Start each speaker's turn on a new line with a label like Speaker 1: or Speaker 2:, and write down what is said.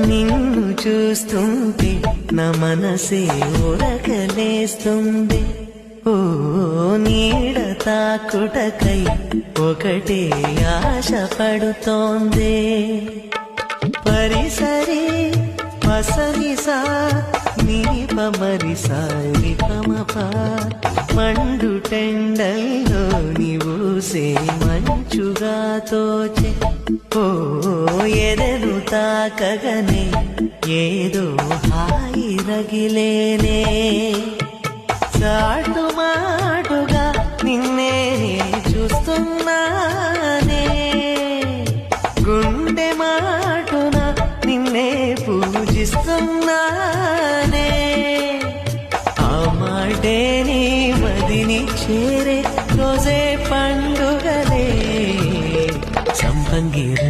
Speaker 1: నిన్ను చూస్తుంటే నా మనసే ఉరకలేస్తుంది. ఓ నీడ తాకుటకై ఒకటే ఆశ పడుతోంది. పరిసరి పసరిసా నీ పమరిసా నిపమప మండు టెండల్లో నీవూసే మంచుగా తోచే. ఓ ఎదను తాకగనే ఏదో హాయి రగిలేనే. చాటు మాటుగా నిన్నే చూస్తున్నానే, గుండె మాటున నిన్నే పూజిస్తున్నానే. ఆ మాటే నీ మదిని చేరే రోజే పండుగలే సంపంగిర